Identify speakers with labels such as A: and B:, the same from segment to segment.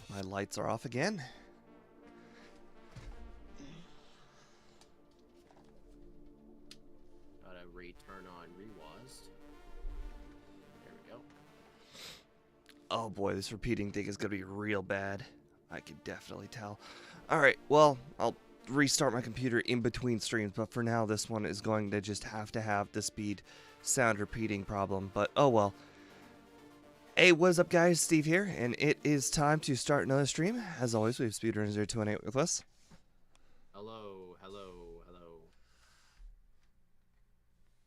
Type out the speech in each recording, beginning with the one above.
A: My lights are off again.
B: Gotta return on Rewazed. There we go.
A: Oh boy, this repeating thing is gonna be real bad. I can definitely tell. Alright, well, I'll restart my computer in between streams, but for now this one is going to just have to have the speed sound repeating problem, but oh well. Hey, what's up guys, Steve here, and it is time to start another stream. As always, we have Speedrunner0218 with us.
B: Hello, hello, hello.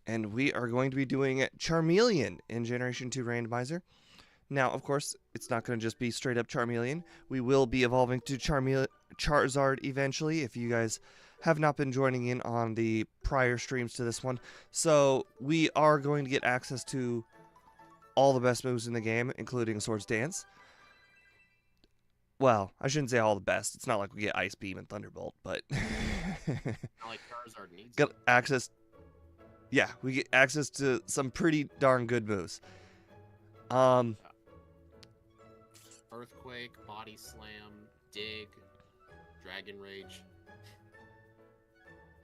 A: And we are going to be doing Charmeleon in Generation 2 Randomizer. Now, of course, it's not going to just be straight up Charmeleon. We will be evolving to Charizard eventually, if you guys have not been joining in on the prior streams to this one. So, we are going to get access to all the best moves in the game, including Swords Dance. Well, I shouldn't say all the best. It's not like we get Ice Beam and Thunderbolt, but...
B: Not like Charizard needs
A: got
B: it.
A: access... Yeah, we get access to some pretty darn good moves.
B: Earthquake, Body Slam, Dig, Dragon Rage.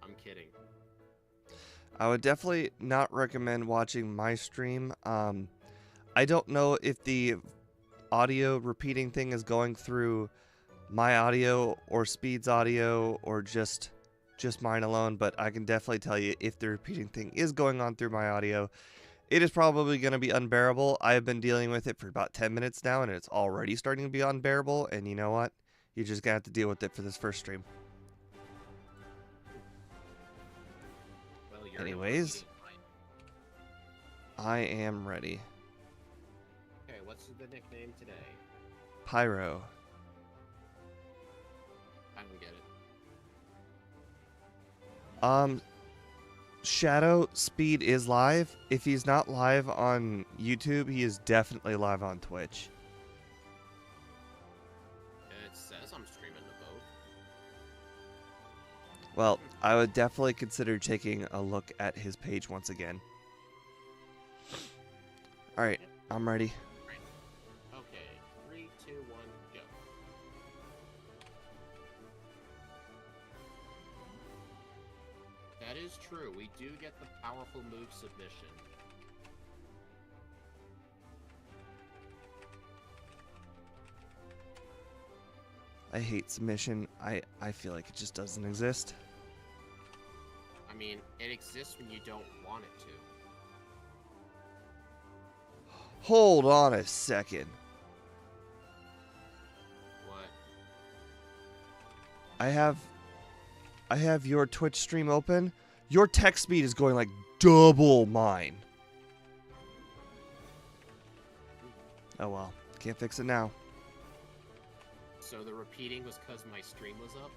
B: I'm kidding.
A: I would definitely not recommend watching my stream. I don't know if the audio repeating thing is going through my audio or Speed's audio or just mine alone, but I can definitely tell you if the repeating thing is going on through my audio, it is probably going to be unbearable. I have been dealing with it for about 10 minutes now, and it's already starting to be unbearable, and you know what? You're just going to have to deal with it for this first stream.
B: Well, you're
A: Anyways, I am ready.
B: Okay, what's the nickname today?
A: Pyro.
B: I don't get it.
A: Shadow Speed is live. If he's not live on YouTube, he is definitely live on Twitch.
B: It says I'm streaming to both.
A: Well, I would definitely consider taking a look at his page once again. Alright, I'm ready.
B: Okay, 3, 2, 1, go. That is true. We do get the powerful move submission.
A: I hate submission. I feel like it just doesn't exist.
B: I mean, it exists when you don't want it to.
A: Hold on a second.
B: What?
A: I have your Twitch stream open. Your text speed is going like double mine. Oh well, can't fix it now.
B: So the repeating was because my stream was up?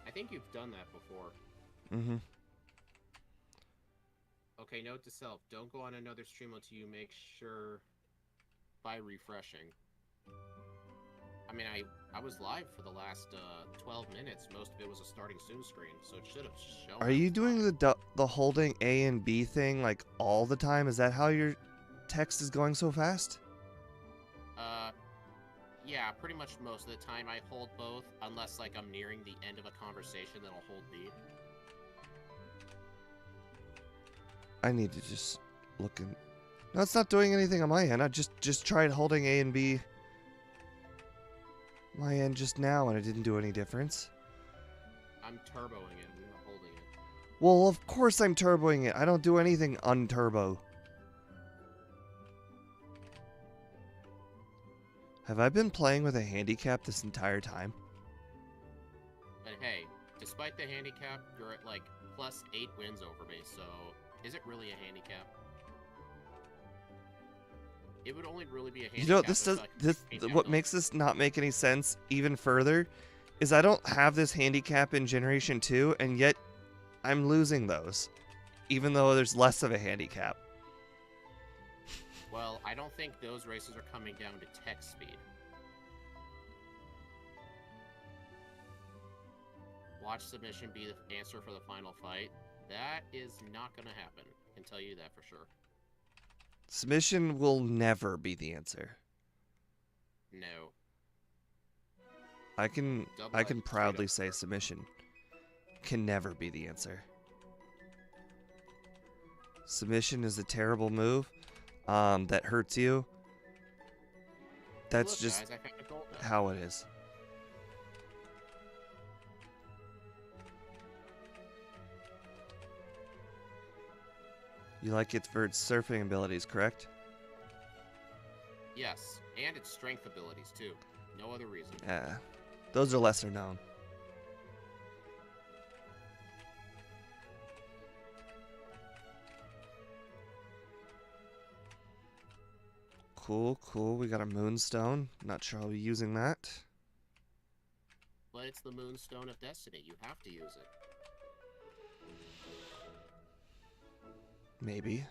B: I think you've done that before.
A: Mm-hmm.
B: Okay, note to self, don't go on another stream until you make sure by refreshing. I mean, I was live for the last 12 minutes. Most of it was a starting soon screen, so it should have shown.
A: Are you doing the holding A and B thing like all the time? Is that how your text is going so fast?
B: Yeah, pretty much most of the time I hold both, unless like I'm nearing the end of a conversation, then I'll hold B.
A: I need to just look in. No, it's not doing anything on my end. I just tried holding A and B my end just now, and it didn't do any difference.
B: I'm turboing it, I'm not holding it.
A: Well, of course I'm turboing it. I don't do anything unturbo. Have I been playing with a handicap this entire time?
B: But hey, despite the handicap, you're at like plus 8 wins over me, so is it really a handicap? It would only really be a handicap.
A: You know, what makes this not make any sense even further is I don't have this handicap in Generation 2, and yet I'm losing those, even though there's less of a handicap.
B: Well, I don't think those races are coming down to text speed. Watch submission be the answer for the final fight. That is not going to happen. I can tell you that for sure.
A: Submission will never be the answer.
B: No.
A: I can
B: Double-edged straight
A: proudly
B: up
A: say
B: hurt.
A: submission can never be the answer. Submission is a terrible move that hurts you. That's
B: Look,
A: just
B: guys, I found a gold nugget.
A: how it is. You like it for its surfing abilities, correct?
B: Yes, and its strength abilities too. No other reason.
A: Yeah. Those are lesser known. Cool, cool. We got a moonstone. Not sure I'll be using that.
B: But it's the Moonstone of Destiny. You have to use it.
A: Maybe.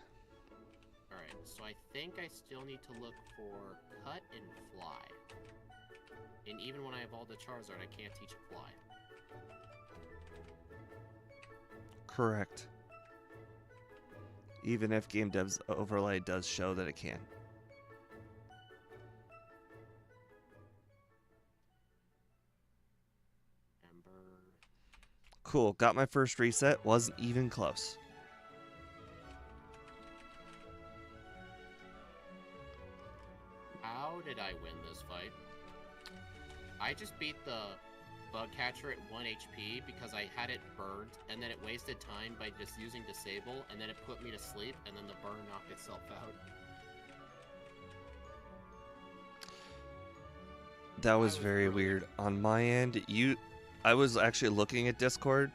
B: Alright, so I think I still need to look for Cut and Fly. And even when I have all the Charizard, I can't teach a Fly.
A: Correct. Even if Game Dev's overlay does show that it can.
B: Ember.
A: Cool. Got my first reset. Wasn't even close.
B: How did I win this fight? I just beat the bug catcher at 1 HP because I had it burned, and then it wasted time by just using disable, and then it put me to sleep, and then the burn knocked itself out.
A: That was
B: was
A: very
B: really-
A: weird. On my end, I was actually looking at Discord,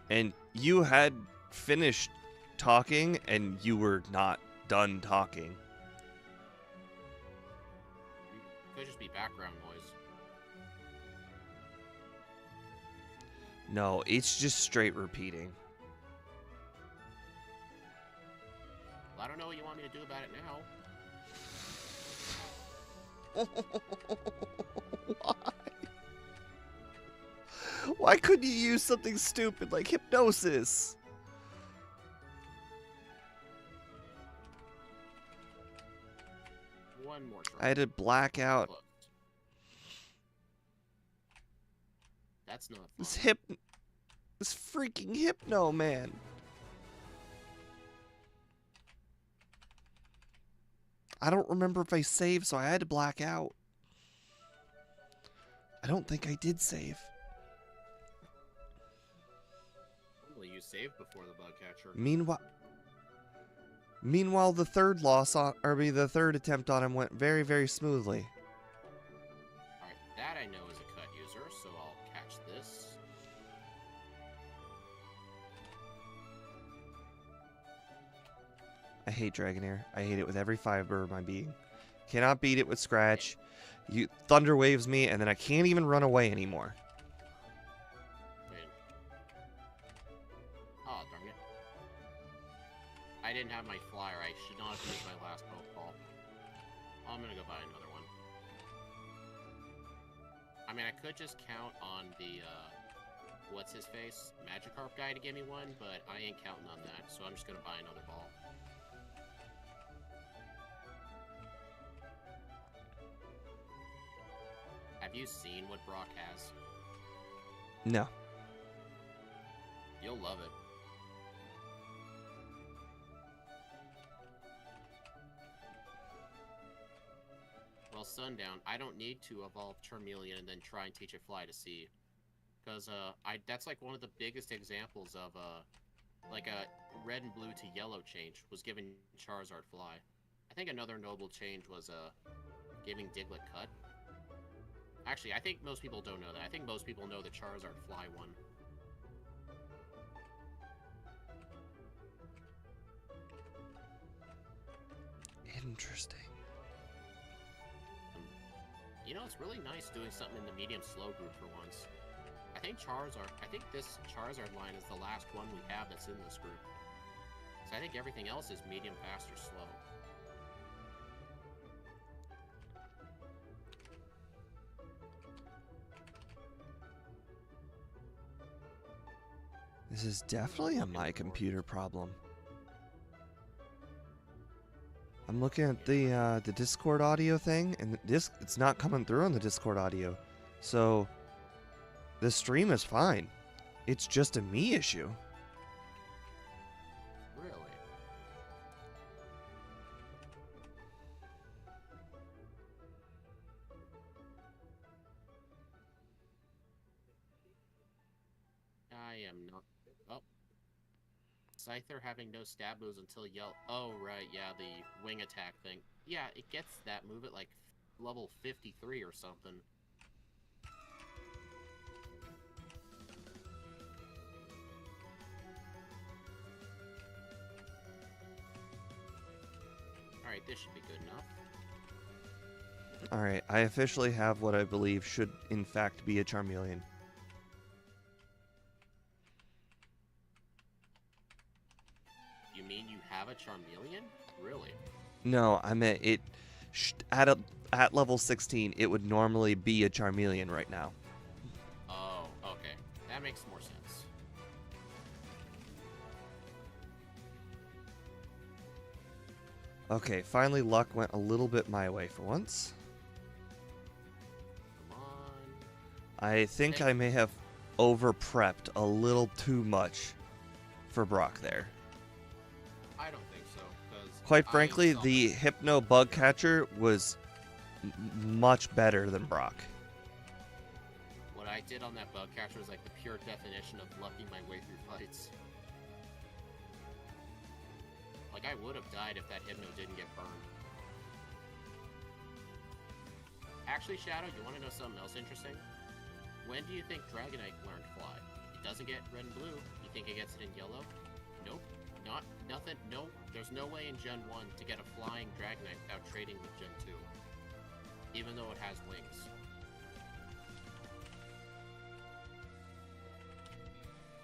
A: and you had finished talking, and you were not done talking.
B: It could just be background noise.
A: No, it's just straight repeating.
B: Well, I don't know what you want me to do about it now.
A: Why? Why couldn't you use something stupid like hypnosis?
B: One more try.
A: I had to blackout.
B: Close. That's not
A: This
B: fun.
A: This freaking hypno man. I don't remember if I saved, so I had to black out. I don't think I did save.
B: Well, you saved before the bug catcher.
A: Meanwhile, the third the third attempt on him went very, very smoothly.
B: Alright, that I know is a cut user, so I'll catch this.
A: I hate Dragonair. I hate it with every fiber of my being. Cannot beat it with Scratch. You Thunder Waves me, and then I can't even run away anymore.
B: Wait. Oh, darn it. I didn't have my flyer. I should not have used my last Pokeball. I'm gonna go buy another one. I mean, I could just count on the, what's-his-face? Magikarp guy to give me one, but I ain't counting on that, so I'm just gonna buy another ball. Have you seen what Brock has?
A: No.
B: You'll love it. Well, Sundown, I don't need to evolve Charmeleon and then try and teach it Fly to see. Because, that's like one of the biggest examples of, like a red and blue to yellow change was giving Charizard Fly. I think another notable change was, giving Diglett Cut. Actually, I think most people don't know that. I think most people know the Charizard Fly one.
A: Interesting.
B: You know, it's really nice doing something in the medium slow group for once. I think this Charizard line is the last one we have that's in this group. So I think everything else is medium, fast, or slow.
A: This is definitely a my computer problem. I'm looking at the Discord audio thing, and it's not coming through on the Discord audio. So the stream is fine. It's just a me issue.
B: Really? I am not. Oh. Scyther having no stab moves until yell. Oh, right. Yeah, the wing attack thing. Yeah, it gets that move at like level 53 or something. Alright, this should be good enough.
A: Alright, I officially have what I believe should in fact be a Charmeleon.
B: You mean you have a Charmeleon? Really?
A: No, I meant it. At level 16, it would normally be a Charmeleon right now.
B: Oh, okay. That makes more sense.
A: Okay, finally luck went a little bit my way for once.
B: Come on.
A: I think I may have over-prepped a little too much for Brock there.
B: I don't think so, because
A: Quite frankly, the Hypno Bug Catcher was much better than Brock.
B: What I did on that bug catcher was like the pure definition of lucking my way through fights. Like, I would have died if that Hypno didn't get burned. Actually, Shadow, you want to know something else interesting? When do you think Dragonite learned Fly? It doesn't get red and blue. You think it gets it in yellow? Nope. Nothing. No. There's no way in Gen 1 to get a flying Dragonite without trading with Gen 2. Even though it has wings.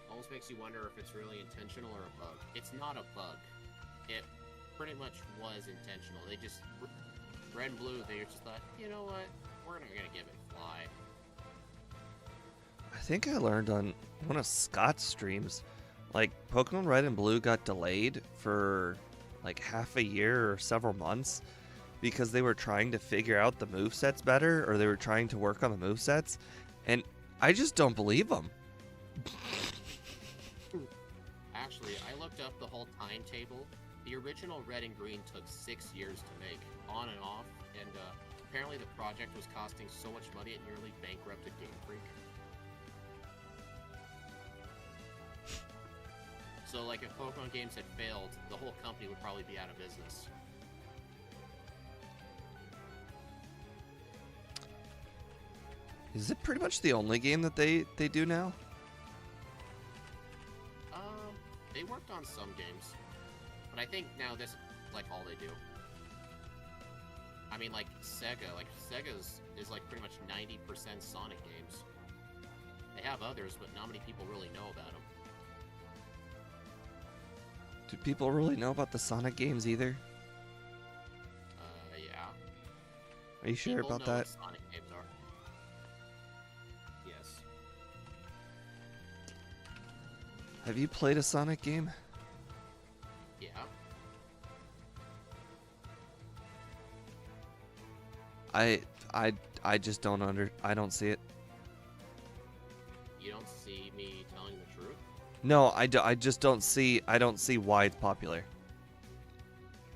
B: Almost makes you wonder if it's really intentional or a bug. It's not a bug. It pretty much was intentional. They just, red and blue, they just thought, you know what, we're not gonna give it Fly.
A: I think I learned on one of Scott's streams, like Pokemon Red and Blue got delayed for like half a year or several months because they were trying to figure out the movesets better, or they were trying to work on the movesets, and I just don't believe them.
B: Actually, I looked up the whole timetable. The original Red and Green took 6 years to make, on and off, and apparently the project was costing so much money it nearly bankrupted Game Freak. So, like, if Pokemon games had failed, the whole company would probably be out of business.
A: Is it pretty much the only game that they do now?
B: They worked on some games. But I think now this is, like, all they do. I mean, like, Sega's is, like, pretty much 90% Sonic games. They have others, but not many people really know about them.
A: Do people really know about the Sonic games either?
B: Yeah.
A: Are you sure
B: People
A: about
B: know
A: that?
B: what Sonic games are. Yes.
A: Have you played a Sonic game?
B: Yeah.
A: I just don't I don't see it.
B: You don't see me telling the truth?
A: No, I just don't see why it's popular.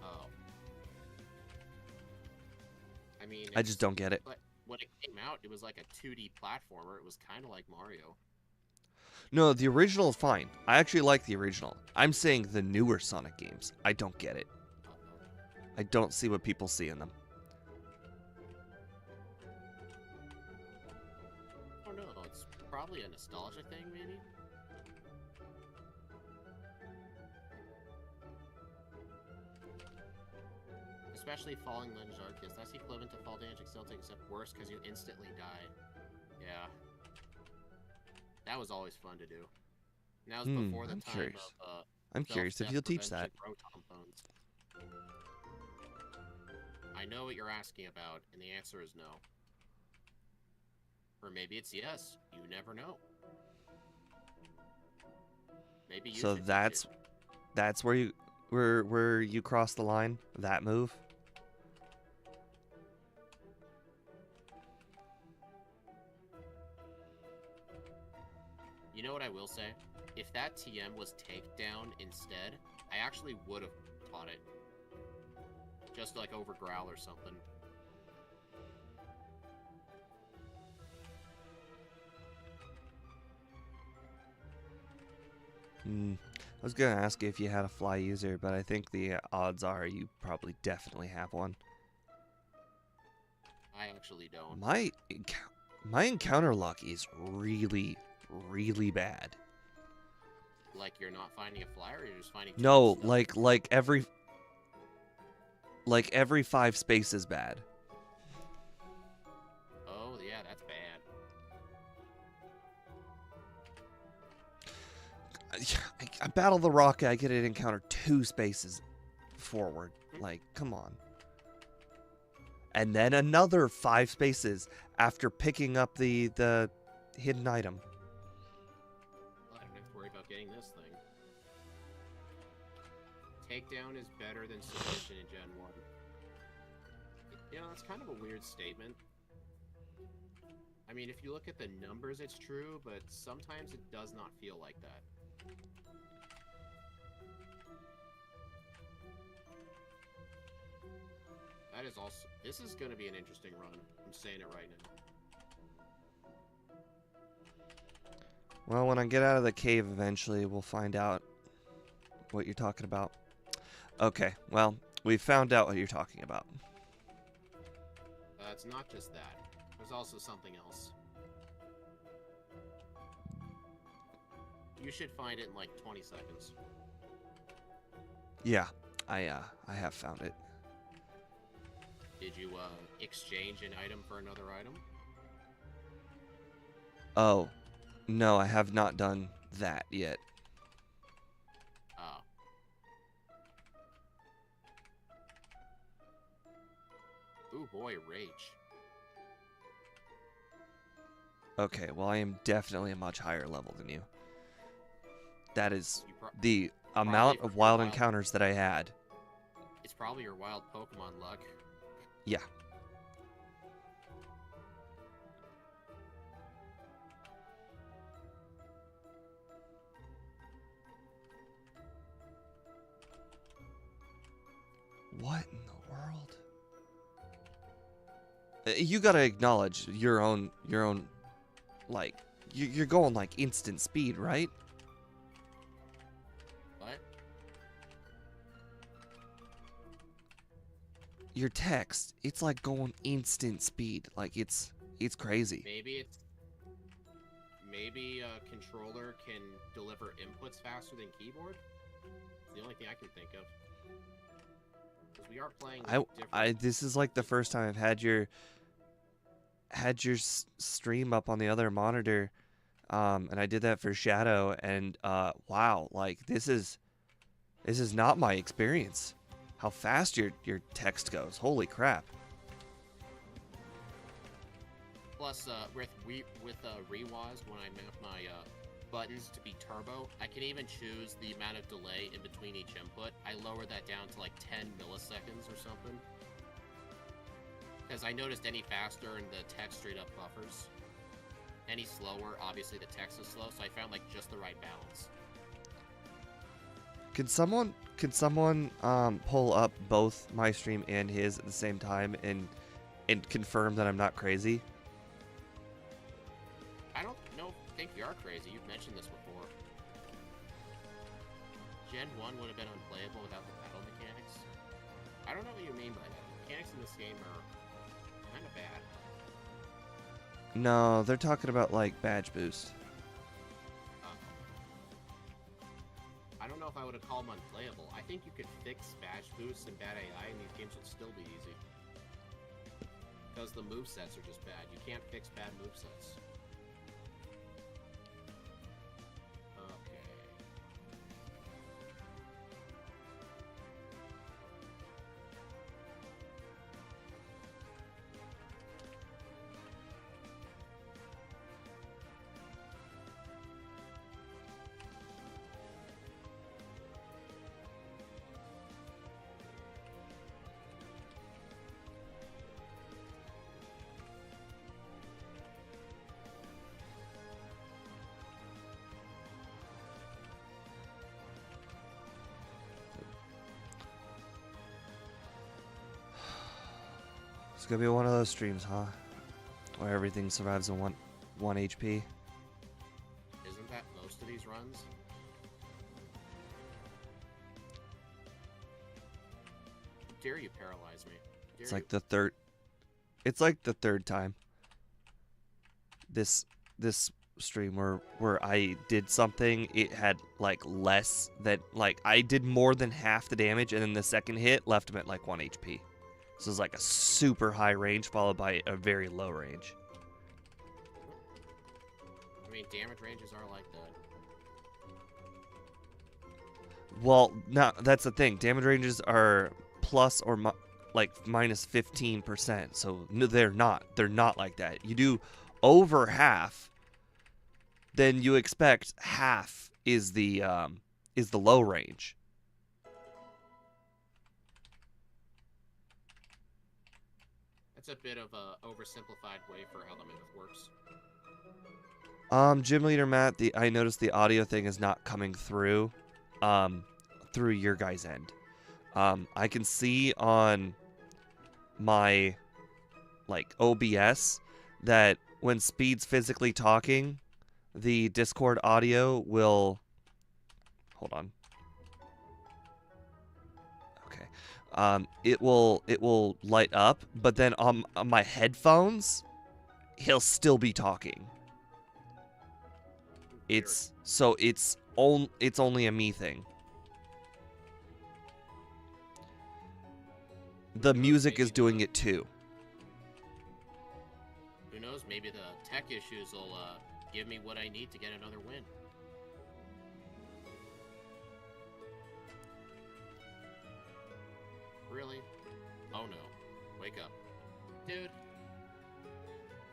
B: Oh. I mean,
A: I just don't get it.
B: But when it came out, it was like a 2D platformer. It was kind of like Mario.
A: No, the original is fine. I actually like the original. I'm saying the newer Sonic games. I don't get it. I don't see what people see in them.
B: I don't know. It's probably a nostalgia thing, maybe? Especially Falling Legends Arceus. That's equivalent to Fall Damage Exceltic, except worse because you instantly die. Yeah. That was always fun to do. And that was before the time of
A: I'm curious if you'll teach that.
B: proton phones. I know what you're asking about, and the answer is no. Or maybe it's yes. You never know. Maybe you
A: So
B: should teach
A: that's
B: it.
A: that's where you where you cross the line, that move.
B: You know what I will say? If that TM was takedown instead, I actually would have taught it. Just like over growl or something.
A: I was gonna ask you if you had a fly user, but I think the odds are you probably definitely have one.
B: I actually don't.
A: My encounter luck is really, really bad.
B: Like you're not finding a flyer, or you're just finding
A: No,
B: stuff?
A: like every 5 spaces bad.
B: Oh yeah, that's bad.
A: I battle the rocket, I get an encounter 2 spaces forward. Like, come on. And then another 5 spaces after picking up the hidden item.
B: Well, I don't have to worry about getting this thing. Takedown is better than submission in Gen 1. You know, that's kind of a weird statement. I mean, if you look at the numbers, it's true, but sometimes it does not feel like that. That is also... This is going to be an interesting run. I'm saying it right now.
A: Well, when I get out of the cave eventually, we'll find out what you're talking about. Okay, well, we found out what you're talking about.
B: It's not just that. There's also something else. You should find it in like 20 seconds.
A: Yeah, I have found it.
B: Did you exchange an item for another item?
A: Oh, no, I have not done that yet.
B: Oh. Ooh boy, rage.
A: Okay, well, I am definitely a much higher level than you. That is the amount of wild encounters that I had.
B: It's probably your wild Pokemon luck.
A: Yeah. What in the world? You gotta acknowledge your own, like, you're going like instant speed, right?
B: What?
A: Your text, it's like going instant speed. Like it's crazy.
B: Maybe a controller can deliver inputs faster than keyboard. It's the only thing I can think of. Because we are playing different...
A: This is like the first time I've had your stream up on the other monitor, and I did that for Shadow, and wow, like this is not my experience. How fast your text goes! Holy crap!
B: Plus, with Rewaz, when I map my buttons to be turbo, I can even choose the amount of delay in between each input. I lower that down to like 10 milliseconds or something. Because I noticed any faster and the text straight up buffers. Any slower, obviously the text is slow, so I found like just the right balance.
A: Can someone pull up both my stream and his at the same time and confirm that I'm not crazy?
B: I don't think you are crazy. You've mentioned this before. Gen 1 would have been unplayable without the battle mechanics. I don't know what you mean by that. The mechanics in this game are kind of bad.
A: No, they're talking about like badge boost.
B: I don't know if I would have called them unplayable. I think you could fix badge boosts and bad AI and these games would still be easy. Because the movesets are just bad. You can't fix bad movesets. Okay.
A: gonna be one of those streams, huh? Where everything survives on one HP.
B: Isn't that most of these runs? How dare you paralyze me?
A: It's like the third. It's like the third time. This stream where I did something, it had like less than, like, I did more than half the damage, and then the second hit left him at like 1 HP. So it's like a super high range followed by a very low range.
B: I mean, damage ranges are like that.
A: Well, no, that's the thing. Damage ranges are plus or like minus 15%. So no, they're not. They're not like that. You do over half, then you expect half is the low range.
B: That's a bit of a oversimplified way for how the myth works.
A: Gym leader Matt, I noticed the audio thing is not coming through through your guys' end. I can see on my like OBS that when Speed's physically talking, the Discord audio will hold on. Okay. It will light up, but then on my headphones, he'll still be talking. It's only a me thing. The music is doing it too.
B: Who knows? Maybe the tech issues will give me what I need to get another win. Really? Oh no. Wake up. Dude.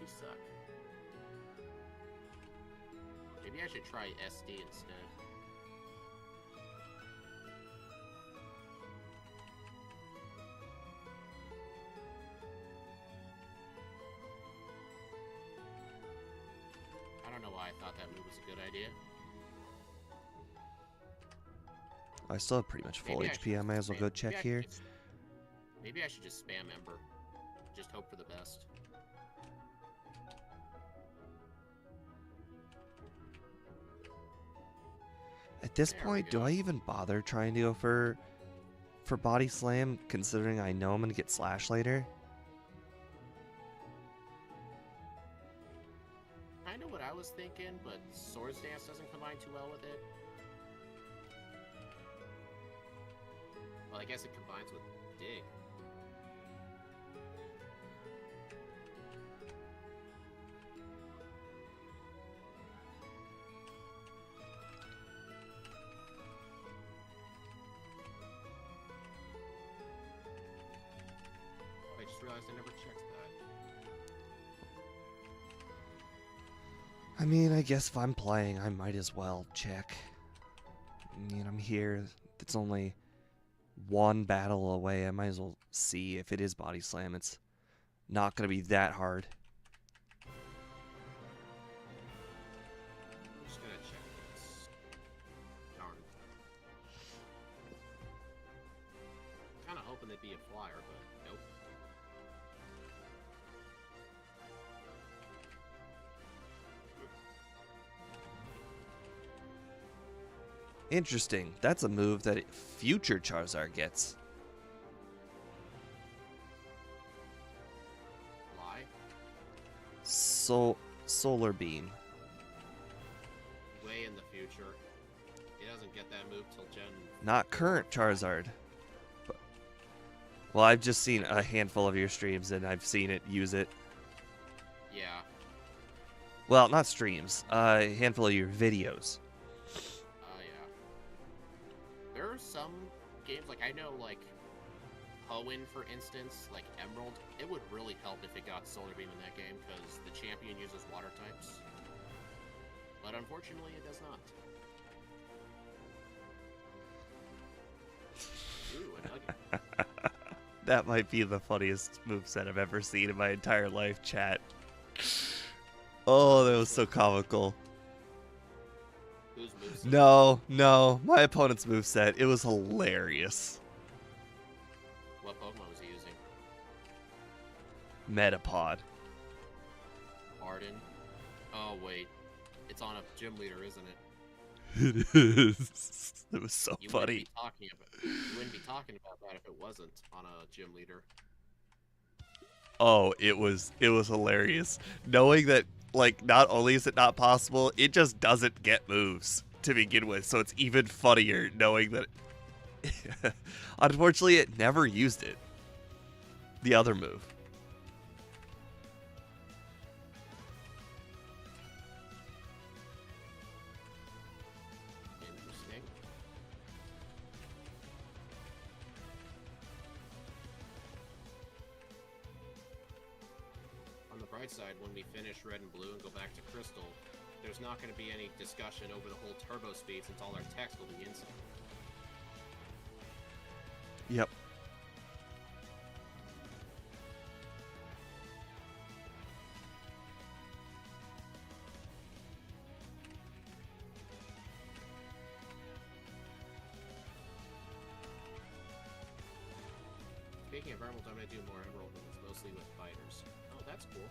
B: You suck. Maybe I should try SD instead. I don't know why I thought that move was a good idea.
A: I still have pretty much full HP. I might as well go check here.
B: Maybe I should just spam Ember. Just hope for the best.
A: At this point, do I even bother trying to go for Body Slam, considering I know I'm going to get Slash later?
B: Kind of what I was thinking, but Swords Dance doesn't combine too well with it. Well, I guess it combines with Dig. I just realized I never checked that.
A: I mean, I guess if I'm playing, I might as well check. I mean, I'm here. It's only one battle away. I might as well see if it is Body Slam. It's not going to be that hard.
B: I'm just gonna check this. Darn. Kinda hoping they'd be a flyer, but nope.
A: Interesting. That's a move that future Charizard gets.
B: Lie?
A: Solar Beam.
B: Way in the future. He doesn't get that move till Gen...
A: Not current Charizard. But, well, I've just seen a handful of your streams, and I've seen it use it.
B: Yeah.
A: Well, not streams. A handful of your videos.
B: Yeah. There are some games, like, I know, like, Hoenn, for instance, like Emerald, it would really help if it got Solar Beam in that game, because the champion uses water types. But unfortunately, it does not. Ooh, a nugget.
A: That might be the funniest moveset I've ever seen in my entire life, chat. Oh, that was so comical.
B: Whose moveset?
A: No, my opponent's moveset. It was hilarious.
B: What Pokemon was he using?
A: Metapod.
B: Arden. Oh, wait. It's on a gym leader, isn't it?
A: It is. It was so funny.
B: You wouldn't be talking about that if it wasn't on a gym leader.
A: Oh, it was hilarious. Knowing that, like, not only is it not possible, it just doesn't get moves to begin with. So it's even funnier knowing that. Unfortunately, it never used it. The other move.
B: Interesting. On the bright side, when we finish Red and Blue and go back to Crystal, there's not going to be any discussion over the whole turbo speed since all our text will be instant.
A: Yep.
B: Speaking of Emerald, I'm going to do more Emerald ones, mostly with fighters. Oh, that's cool.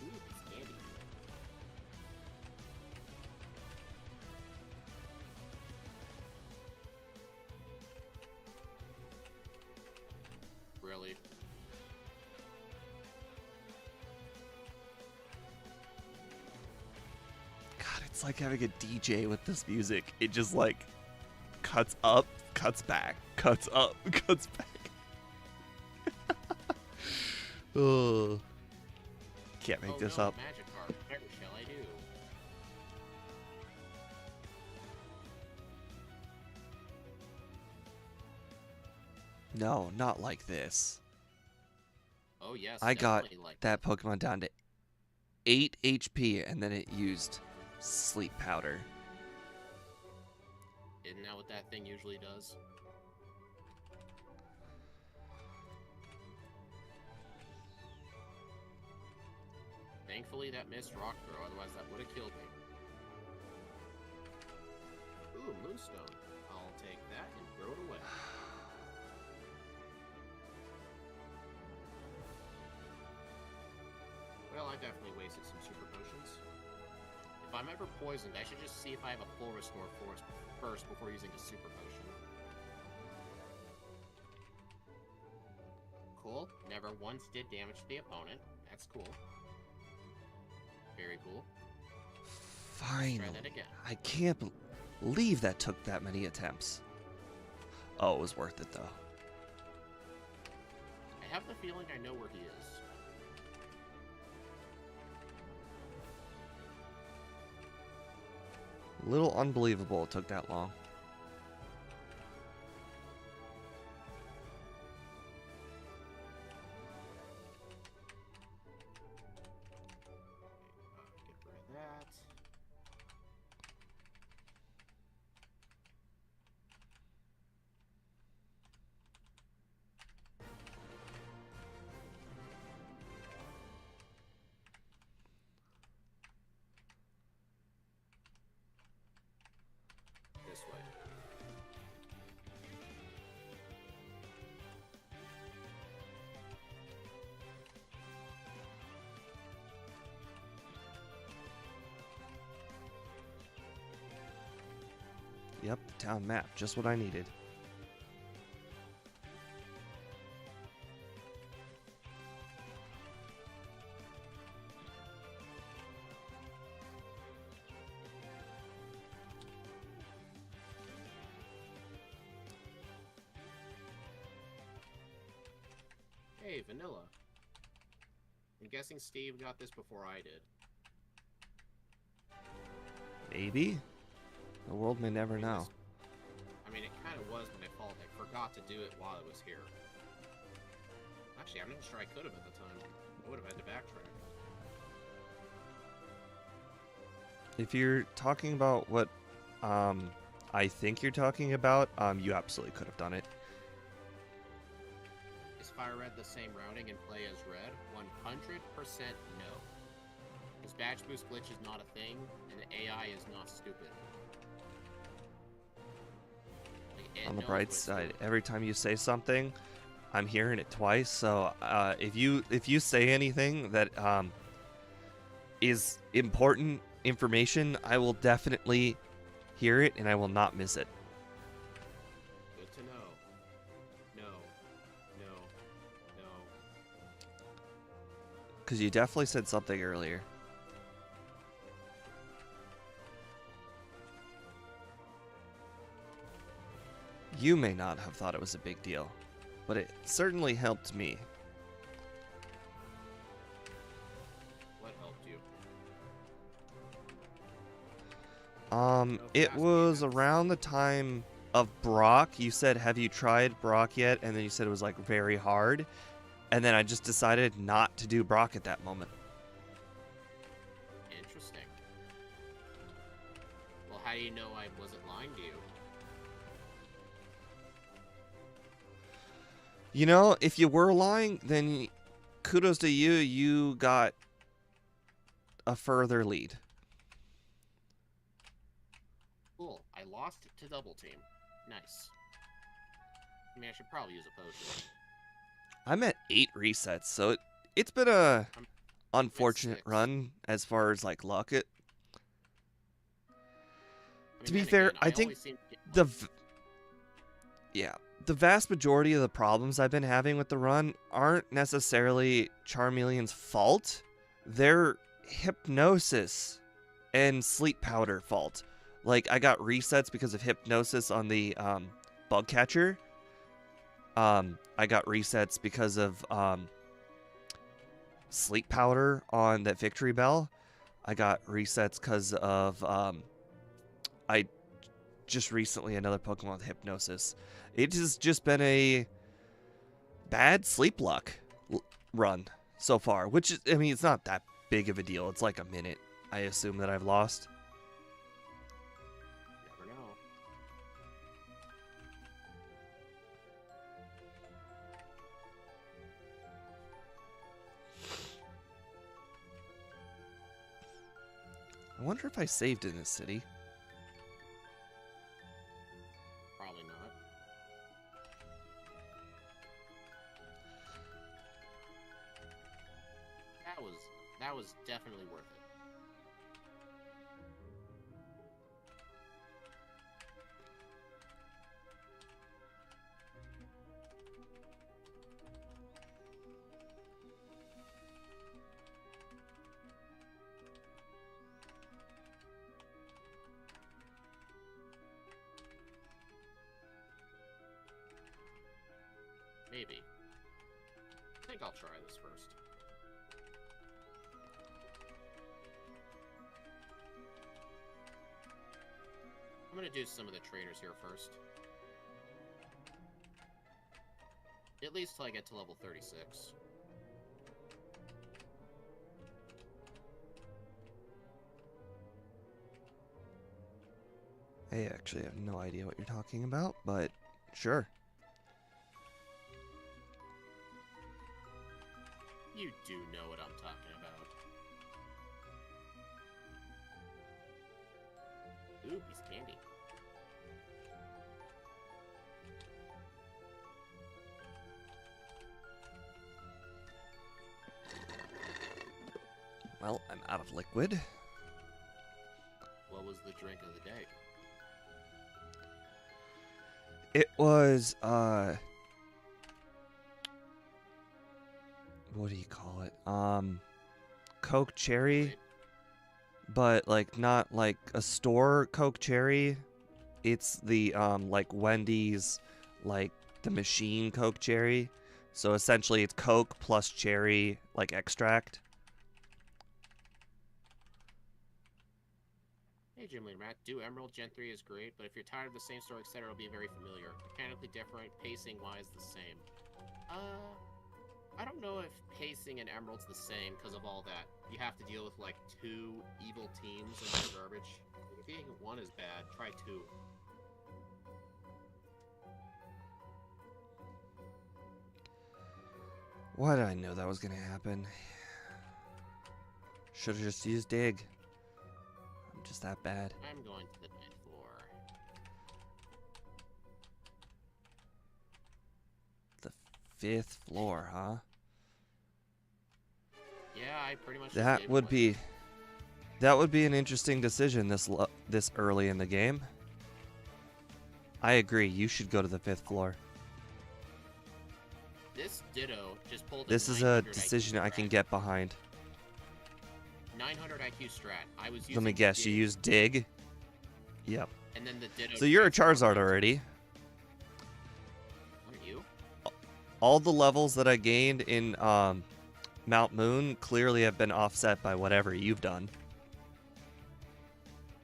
B: Ooh, it's candy. Really?
A: God, it's like having a DJ with this music. It just, like, cuts up, cuts back, cuts up, cuts back. Oh, can't make this up.
B: Magic card. Whatever shall I do?
A: No, not like this.
B: Oh yes,
A: I got
B: definitely like
A: that Pokemon down to 8 HP, and then it used sleep powder.
B: Isn't that what that thing usually does? Thankfully, that missed rock throw, otherwise that would have killed me. Ooh, Moonstone. I'll take that and throw it away. Well, I definitely wasted some super potions. If I'm ever poisoned, I should just see if I have a full restore first before using a super potion. Cool. Never once did damage to the opponent. That's cool. Very cool.
A: Finally.
B: Try that again.
A: I can't believe that took that many attempts. Oh, it was worth it, though.
B: I have the feeling I know where he is.
A: A little unbelievable it took that long.
B: Get rid of that. This way.
A: Yep, the town map, just what I needed.
B: Hey, Vanilla. I'm guessing Steve got this before I did.
A: Maybe? The world may never know.
B: I mean, it kind of was my fault. I forgot to do it while I was here. Actually, I'm not sure I could have at the time. I would have had to backtrack.
A: If you're talking about what I think you're talking about, you absolutely could have done it.
B: Is Fire Red the same routing and play as Red? 100% no. Because Badge Boost Glitch is not a thing, and the AI is not stupid. Like, It
A: On the
B: knows
A: bright
B: what it's
A: side,
B: doing.
A: every time you say something, I'm hearing it twice. So if you say anything that is important information, I will definitely hear it and I will not miss it.
B: Good to know. No. No. No.
A: Because you definitely said something earlier. You may not have thought it was a big deal, but it certainly helped me.
B: What helped you?
A: It was around the time of Brock. You said, "Have you tried Brock yet?" And then you said it was like very hard. And then I just decided not to do Brock at that moment.
B: Interesting. Well, how do you know I wasn't lying to you?
A: You know, if you were lying, then kudos to you. You got a further lead.
B: Cool. I lost to Double Team. Nice. I mean, I should probably use a potion.
A: I'm at 8 resets, so it's been a
B: I'm
A: unfortunate
B: 6.
A: run as far as like luck.
B: I mean,
A: To be
B: then
A: fair,
B: again,
A: I think
B: always seem to get
A: the vast majority of the problems I've been having with the run aren't necessarily Charmeleon's fault. They're hypnosis and sleep powder fault. Like, I got resets because of hypnosis on the bug catcher. I got resets because of sleep powder on that victory bell. I got resets because of I just recently another Pokemon with hypnosis. It has just been a bad sleep luck run so far, which is, I mean, it's not that big of a deal. It's like a minute, I assume, that I've lost.
B: Never know.
A: I wonder if I saved in this city.
B: Probably not. That was definitely worth it. Maybe. I think I'll try this first. I'm gonna do some of the trainers here first. At least till I get to level 36.
A: I actually have no idea what you're talking about, but sure.
B: You do know what I'm talking about. Ooh, piece of candy.
A: Well, I'm out of liquid.
B: What was the drink of the day?
A: It was, what do you call it? Coke Cherry, but like not like a store Coke Cherry. It's the like Wendy's, like the machine Coke Cherry. So essentially it's Coke plus cherry like extract.
B: Hey, Gym Leader Matt, do Emerald Gen 3 is great, but if you're tired of the same story, etc., it'll be very familiar. Mechanically different, pacing-wise the same. I don't know if pacing in Emerald's the same because of all that. You have to deal with, like, 2 evil teams and their garbage. If you think 1 is bad, try 2.
A: Why did I know that was gonna happen? Should have just used dig. I'm just that bad.
B: I'm going to the 9th floor.
A: 5th floor, huh?
B: Yeah, I pretty much.
A: That would be an interesting decision this early in the game. I agree. You should go to the 5th floor.
B: This Ditto just pulled.
A: This is a decision I can get behind.
B: 900 IQ strat. I was using.
A: Let me guess. You use dig. Yep.
B: And then the Ditto.
A: So you're a Charizard already.
B: Aren't you?
A: All the levels that I gained in Mount Moon clearly have been offset by whatever you've done.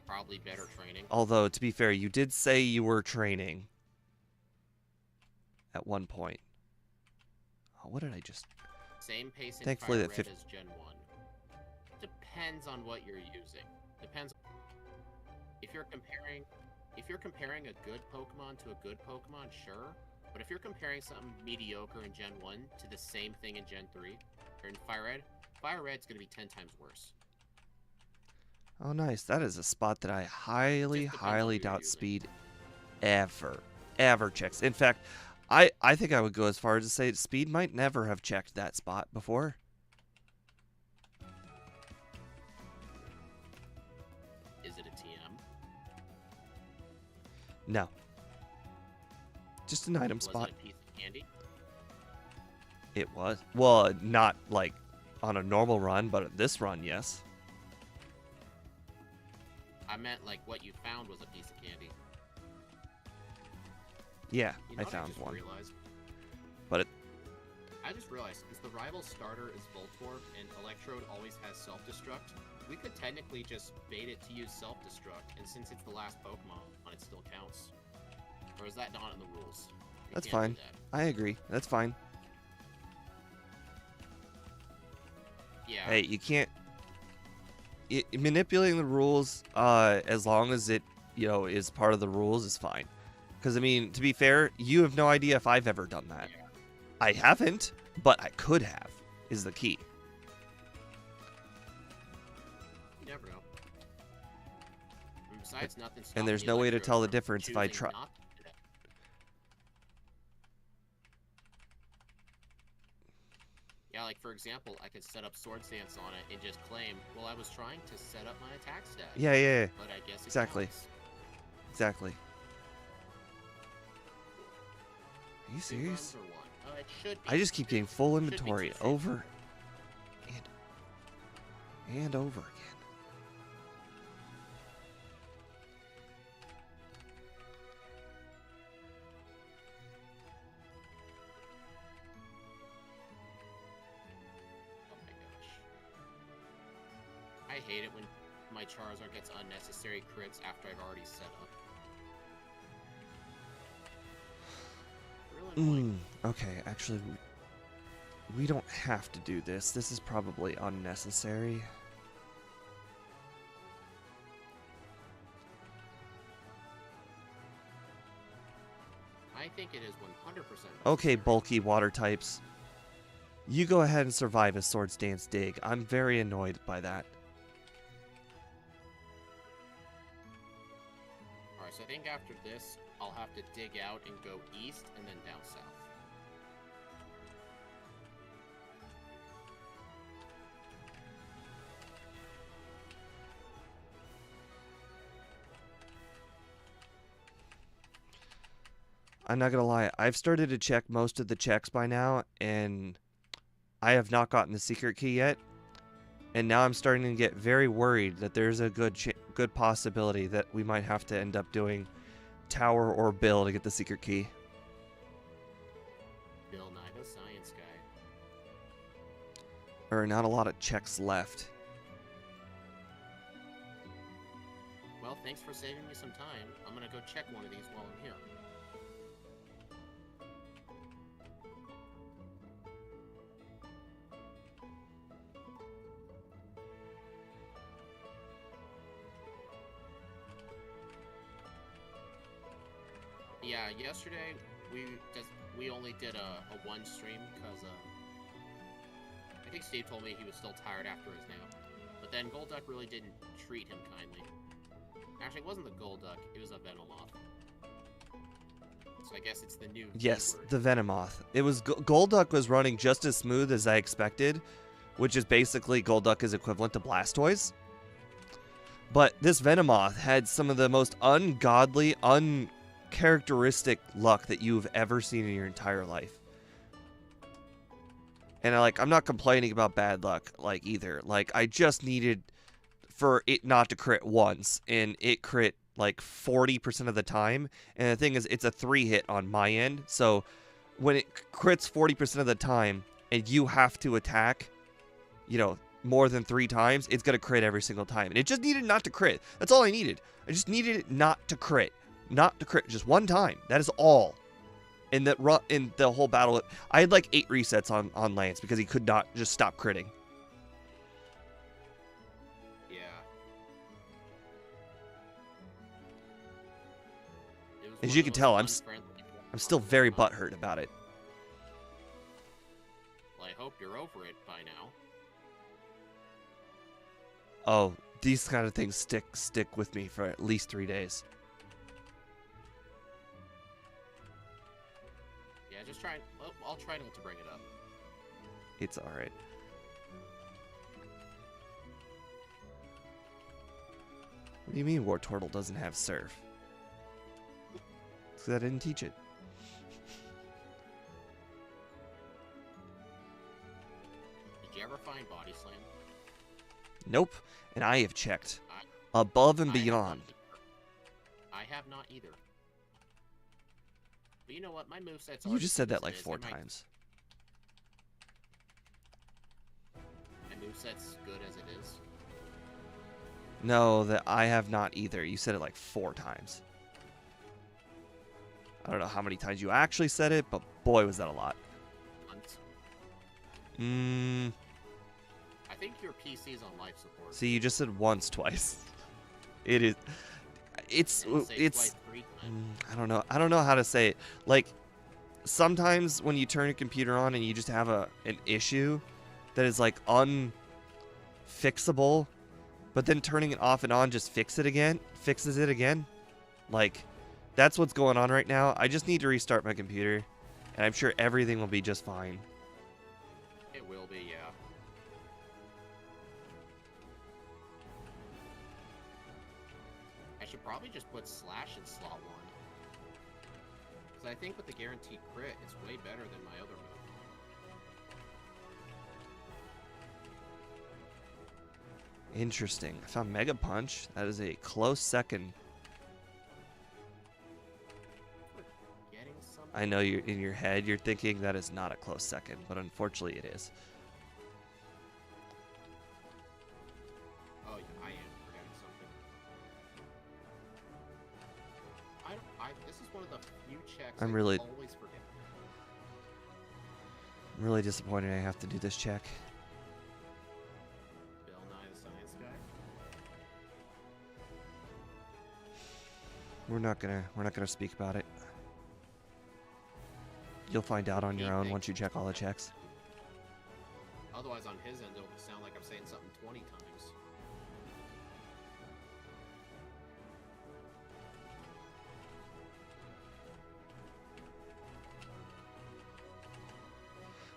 B: Probably better training.
A: Although, to be fair, you did say you were training at one point. Oh, what did I just...
B: Same pace in
A: Thankfully
B: Fire
A: that
B: Red as Gen 1. Depends on what you're using. Depends. If you're comparing a good Pokemon to a good Pokemon, sure. But if you're comparing something mediocre in Gen 1 to the same thing in Gen 3, or in Fire Red's going to be 10 times worse.
A: Oh, nice. That is a spot that I highly doubt Speed ever checks. In fact, I think I would go as far as to say Speed might never have checked that spot before.
B: Is it a TM?
A: No. Just an item spot.
B: Was it a piece of candy?
A: It was. Well, not like on a normal run, but this run, yes.
B: I meant like what you found was a piece of candy.
A: Yeah,
B: You know
A: I
B: what
A: found
B: just
A: one.
B: Realized?
A: But
B: I just realized, since the rival starter is Voltorb and Electrode always has self-destruct, we could technically just bait it to use self-destruct, and since it's the last Pokemon, it still counts. Or is that not in the rules?
A: That's fine. I agree. That's fine.
B: Yeah.
A: Hey, you can't... manipulating the rules, as long as it, is part of the rules, is fine. Because, I mean, to be fair, you have no idea if I've ever done that.
B: Yeah.
A: I haven't, but I could have, is the key.
B: You never know. And besides, nothing stopped
A: And there's
B: the
A: no way to
B: Electrode
A: tell the
B: from
A: difference if I
B: choosing
A: try.
B: not to do that. Yeah, like for example, I could set up Swords Dance on it and just claim, well, I was trying to set up my attack stat.
A: Yeah.
B: But I guess it
A: Exactly.
B: counts.
A: Exactly. Are you
B: 2
A: serious?
B: runs or 1? It should be
A: I just keep getting full
B: Should be
A: inventory
B: 2
A: over and over again.
B: Oh my gosh. I hate it when my Charizard gets unnecessary crits after I've already set up. Really annoying.
A: Okay, actually, we don't have to do this. This is probably unnecessary.
B: I think it is 100%.
A: Okay,
B: necessary.
A: bulky water types. You go ahead and survive a Swords Dance dig. I'm very annoyed by that.
B: Alright, so I think after this, I'll have to dig out and go east and then down south.
A: I'm not gonna lie, I've started to check most of the checks by now, and I have not gotten the secret key yet. And now I'm starting to get very worried that there's a good possibility that we might have to end up doing Tower or Bill to get the secret key.
B: Bill Nye the Science Guy.
A: There are not a lot of checks left.
B: Well, thanks for saving me some time. I'm gonna go check one of these while I'm here. Yeah, yesterday we only did a one stream because I think Steve told me he was still tired after his nap. But then Golduck really didn't treat him kindly. Actually, it wasn't the Golduck, it was a Venomoth. So I guess it's the new
A: Yes,
B: keyword.
A: the Venomoth. It was Golduck was running just as smooth as I expected, which is basically Golduck is equivalent to Blastoise. But this Venomoth had some of the most ungodly, uncharacteristic luck that you've ever seen in your entire life. And I'm not complaining about bad luck, either. I just needed for it not to crit once, and it crit 40% of the time. And the thing is, it's a 3-hit on my end, so when it crits 40% of the time, and you have to attack, more than 3 times, it's gonna crit every single time. And it just needed not to crit. That's all I needed. I just needed it not to crit. Not to crit just one time. That is all. In the whole battle, I had 8 resets on Lance because he could not just stop critting.
B: Yeah.
A: As you can tell, I'm still very butthurt about it.
B: Well, I hope you're over it by now.
A: Oh, these kind of things stick with me for at least 3 days.
B: Yeah, just try. I'll try not to bring it up.
A: It's all right. What do you mean Wartortle doesn't have Surf? Because I didn't teach it.
B: Did you ever find Body Slam?
A: Nope. And I have checked above and beyond.
B: I have not either. But you know what? My moveset's
A: You just said that 4 times.
B: My moveset's good as it is.
A: No, that I have not either. You said it 4 times. I don't know how many times you actually said it, but boy, was that a lot.
B: Once. I think your PC's on life support.
A: See, you just said once, twice. It's
B: twice, 3 times.
A: I don't know how to say it. Sometimes when you turn a computer on and you just have an issue that is unfixable, but then turning it off and on just fixes it again. That's what's going on right now. I just need to restart my computer, and I'm sure everything will be just fine.
B: It will be, yeah. I should probably just put Slash in slot 1. Because I think with the guaranteed crit, it's way better than my other move.
A: Interesting. I found Mega Punch. That is a close second. I know you're in your head. You're thinking that is not a close second, but unfortunately it is.
B: Oh, yeah, I am forgetting something. This is one of the few checks I always forget.
A: I'm really disappointed I have to do this check.
B: Bill Nye the Science Guy.
A: We're not gonna speak about it. You'll find out on your own once you check all the checks.
B: Otherwise, on his end, it'll sound like I'm saying something 20 times.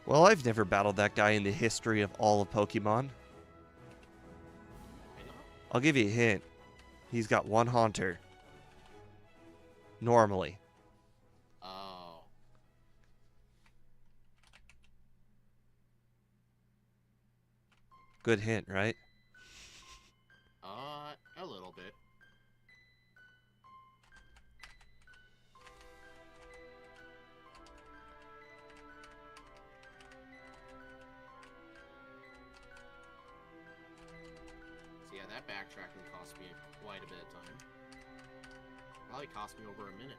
A: Well, I've never battled that guy in the history of all of Pokemon. I'll give you a hint. He's got 1 Haunter. Normally.
B: Oh.
A: Good hint, right?
B: A little bit. So yeah, that backtracking cost me quite a bit of time. Probably cost me over a minute.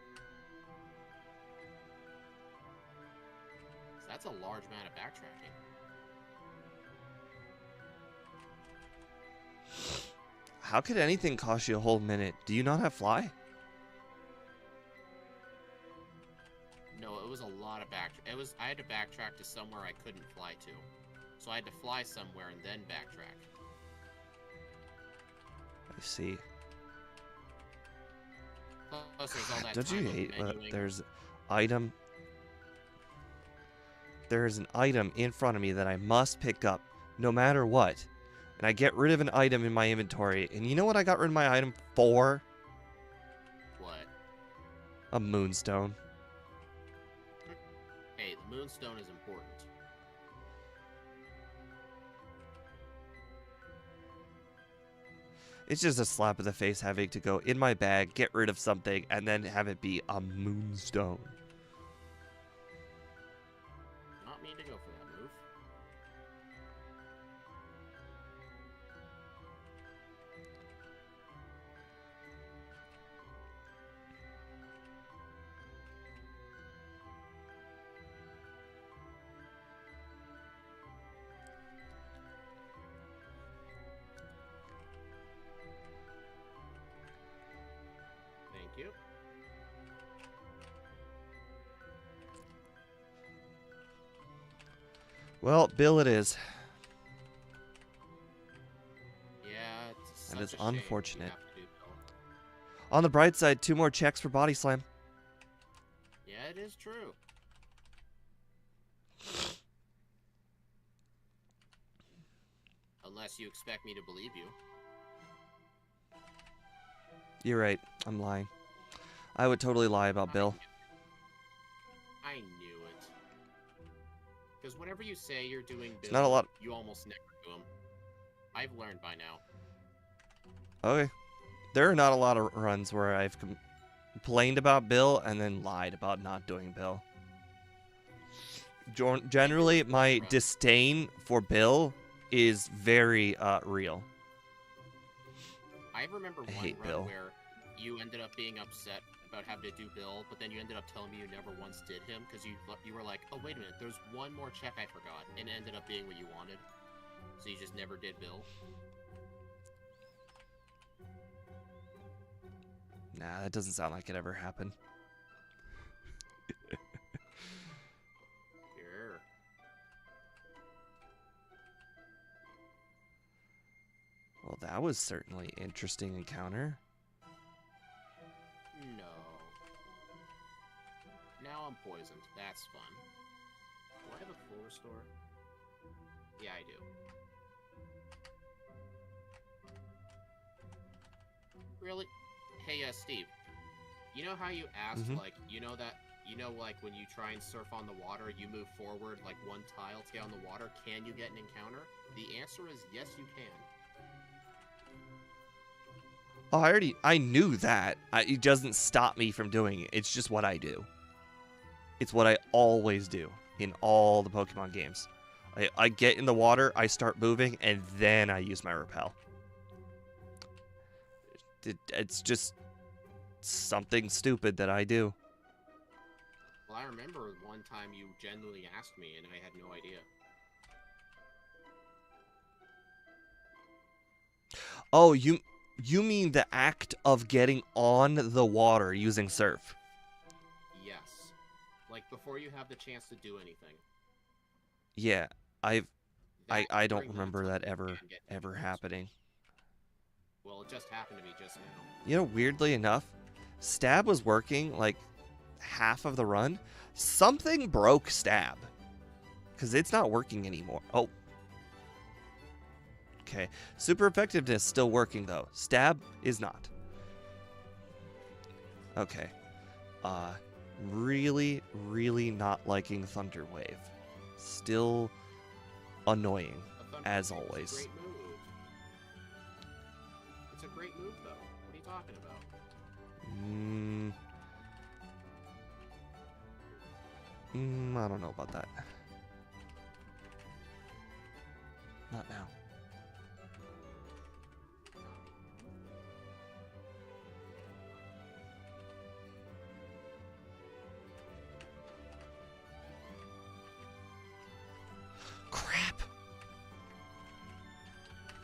B: So that's a large amount of backtracking.
A: How could anything cost you a whole minute? Do you not have Fly?
B: No, it was a lot of back. I had to backtrack to somewhere I couldn't fly to, so I had to fly somewhere and then backtrack.
A: I see.
B: Plus, there's all that
A: Don't you
B: time of
A: hate that
B: menuing.
A: there's item. There is an item in front of me that I must pick up no matter what. And I get rid of an item in my inventory. And you know what I got rid of my item for?
B: What?
A: A moonstone.
B: Hey, the moonstone is important.
A: It's just a slap in the face having to go in my bag, get rid of something, and then have it be a moonstone.
B: Not mean to go for that move. Thank you.
A: Well, Bill it is.
B: Yeah, it's
A: That
B: such
A: is
B: a shame you
A: unfortunate.
B: have to do Bill.
A: On the bright side, 2 more checks for body slam.
B: Yeah, it is true. Unless you expect me to believe you.
A: You're right. I'm lying. I would totally lie about Bill.
B: I knew it. Because whenever you say you're doing Bill,
A: It's not a lot.
B: you almost never do them. I've learned by now.
A: Okay. There are not a lot of runs where I've complained about Bill and then lied about not doing Bill. Generally, my disdain for Bill is very real.
B: I remember
A: I
B: one
A: hate
B: run
A: Bill.
B: where you ended up being upset about having to do Bill, but then you ended up telling me you never once did him because you were like, oh wait a minute, there's one more check I forgot, and it ended up being what you wanted. So you just never did Bill.
A: Nah, that doesn't sound like it ever happened.
B: Sure.
A: Well, that was certainly an interesting encounter.
B: No. Now I'm poisoned. That's fun. Do I have a full restore? Yeah, I do. Really? Hey, Steve. You know how you asked, like, like, when you try and surf on the water, you move forward, like, one tile to get on the water, can you get an encounter? The answer is yes, you can.
A: Oh, I knew that. It doesn't stop me from doing it. It's just what I do. It's what I always do in all the Pokemon games. I get in the water, I start moving, and then I use my repel. It's just something stupid that I do.
B: Well, I remember one time you genuinely asked me, and I had no idea.
A: Oh, you mean the act of getting on the water using surf?
B: Yes. Like, before you have the chance to do anything.
A: Yeah, I don't
B: During
A: remember
B: time,
A: that
B: you
A: ever
B: can get encounters.
A: happening.
B: Well, it just happened to me just now.
A: You know, weirdly enough, Stab was working like half of the run. Something broke Stab. Because it's not working anymore. Oh. Okay. Super Effectiveness still working, though. Stab is not. Okay. Really, really not liking Thunder Wave. Still annoying, as always.
B: It's a great move. It's a great move, though. What are you talking about?
A: I don't know about that. Not now. Crap!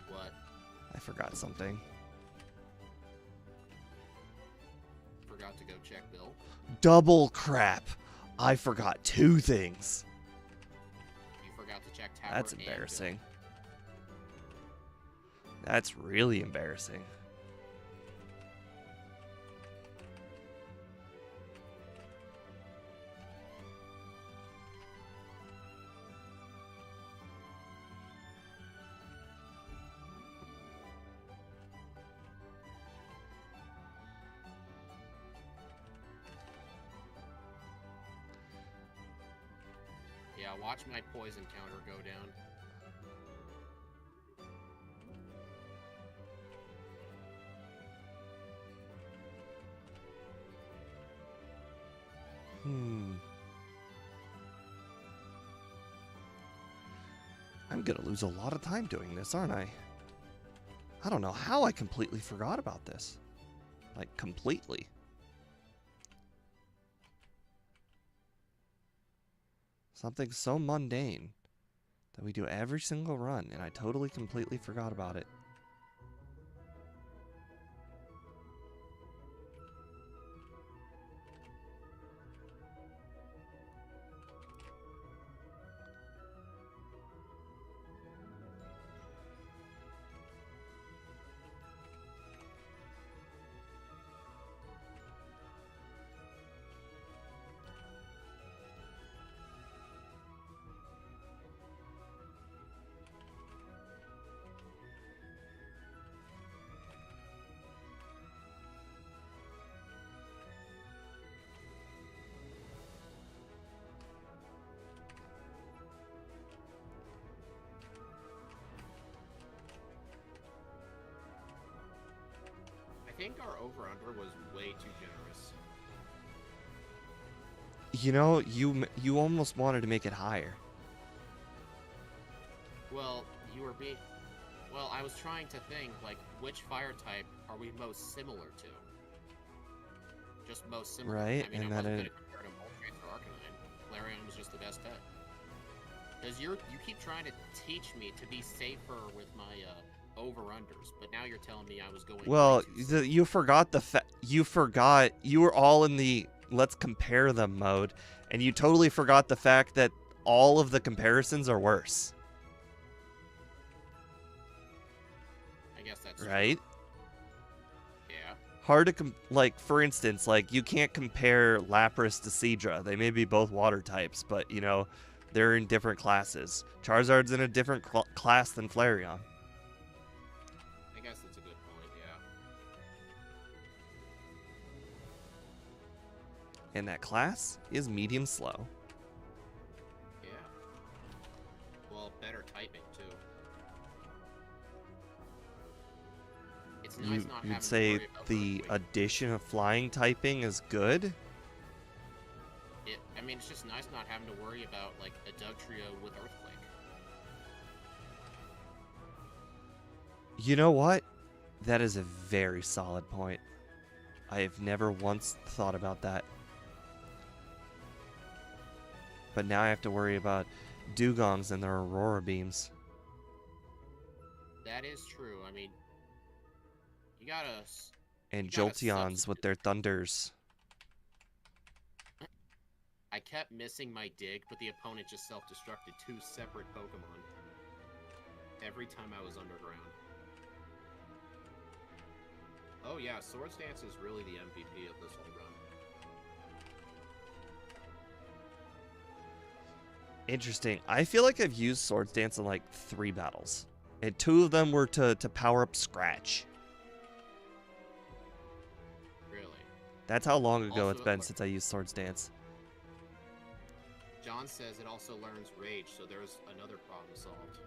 B: What?
A: I forgot something.
B: Forgot to go check Bill?
A: Double crap! I forgot 2 things.
B: You forgot to check Tower
A: That's
B: and
A: embarrassing. That's really embarrassing.
B: watch my poison counter go down.
A: I'm gonna lose a lot of time doing this, aren't I? I don't know how I completely forgot about this. Like, completely. Something so mundane that we do every single run, and I totally completely forgot about it.
B: I think our over-under was way too generous.
A: You know, you almost wanted to make it higher.
B: Well, you were being... Well, I was trying to think, like, which fire type are we most similar to? Just most similar.
A: Right,
B: I mean,
A: and
B: I
A: that
B: wasn't going to compare to Moltres or Arcanine. Flareon was just the best bet. Because you keep trying to teach me to be safer with my over-unders, but now you're telling me I was going...
A: Well, you forgot you were all in the let's compare them mode, and you totally forgot the fact that all of the comparisons are worse.
B: I guess that's
A: right.
B: True. Yeah.
A: Hard to like, for instance, like you can't compare Lapras to Seadra. They may be both water types, but you know they're in different classes. Charizard's in a different class than Flareon.
B: I guess that's a good point. Yeah.
A: And that class is medium slow.
B: Yeah. Well, better typing too. It's nice not having
A: You'd
B: to
A: say
B: worry about
A: the
B: earthquake.
A: addition of flying typing is good?
B: I mean, it's just nice not having to worry about, like, a Dugtrio with Earthquake.
A: You know what? That is a very solid point. I have never once thought about that. But now I have to worry about Dugongs and their Aurora Beams.
B: That is true. I mean, you gotta...
A: And
B: you gotta
A: Jolteons with their Thunders.
B: I kept missing my dig, but the opponent just self-destructed 2 separate Pokemon. Every time I was underground. Oh yeah, Swords Dance is really the MVP of this whole run.
A: Interesting. I feel like I've used Swords Dance in like 3 battles. And 2 of them were to power up Scratch.
B: Really?
A: That's how long ago
B: Also,
A: it's been since I used Swords Dance.
B: John says it also learns Rage, so there's another problem solved.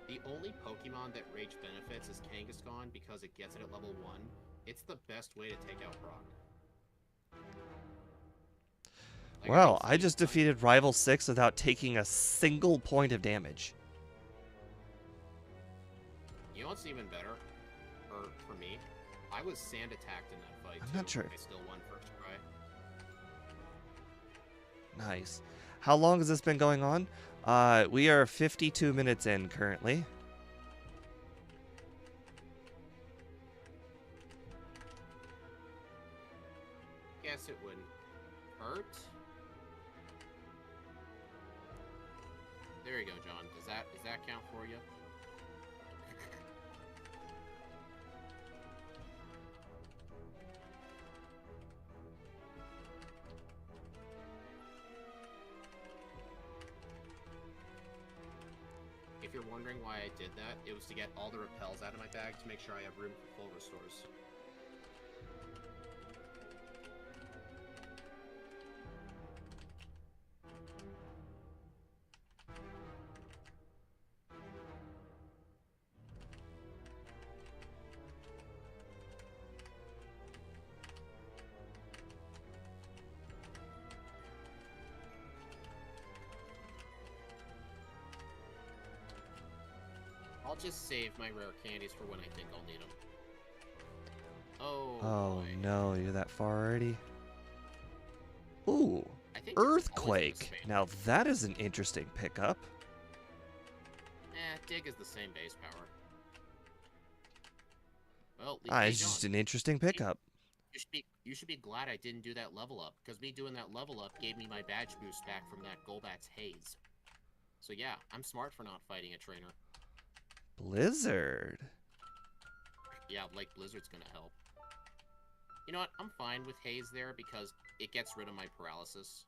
B: The only Pokemon that Rage benefits is Kangaskhan because it gets it at level 1. It's the best way to take out Brock. Like,
A: Well, I just defeated Rival 6 without taking a single point of damage.
B: You know what's even better? For me? I was sand attacked in that fight,
A: I'm not sure.
B: I still won first try.
A: Nice. How long has this been going on? We are 52 minutes in currently.
B: Guess it wouldn't hurt. There you go, John. Does that count for you? If you're wondering why I did that, it was to get all the repels out of my bag to make sure I have room for full restores. I'll just save my rare candies for when I think I'll need them. Oh.
A: Oh
B: boy.
A: no, you're that far already. Ooh,
B: I think there's always
A: Earthquake.
B: an expand.
A: Now that is an interesting pickup.
B: Dig is the same base power. Well,
A: It's just an interesting pickup.
B: You should be glad I didn't do that level up, because me doing that level up gave me my badge boost back from that Golbat's Haze. So yeah, I'm smart for not fighting a trainer.
A: Blizzard.
B: Yeah, like Blizzard's gonna help. You know what? I'm fine with Haze there because it gets rid of my paralysis.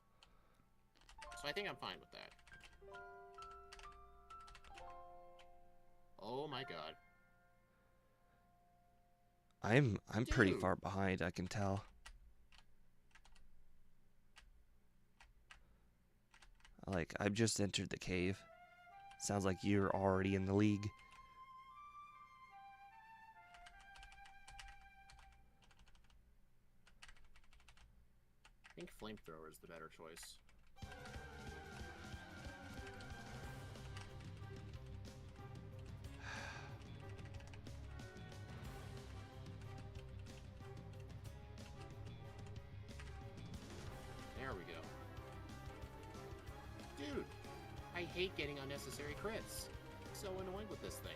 B: So I think I'm fine with that. Oh my god.
A: I'm pretty
B: Dude.
A: far behind, I can tell. Like, I've just entered the cave. Sounds like you're already in the league.
B: I think Flamethrower is the better choice. There we go. Dude, I hate getting unnecessary crits. So annoying with this thing.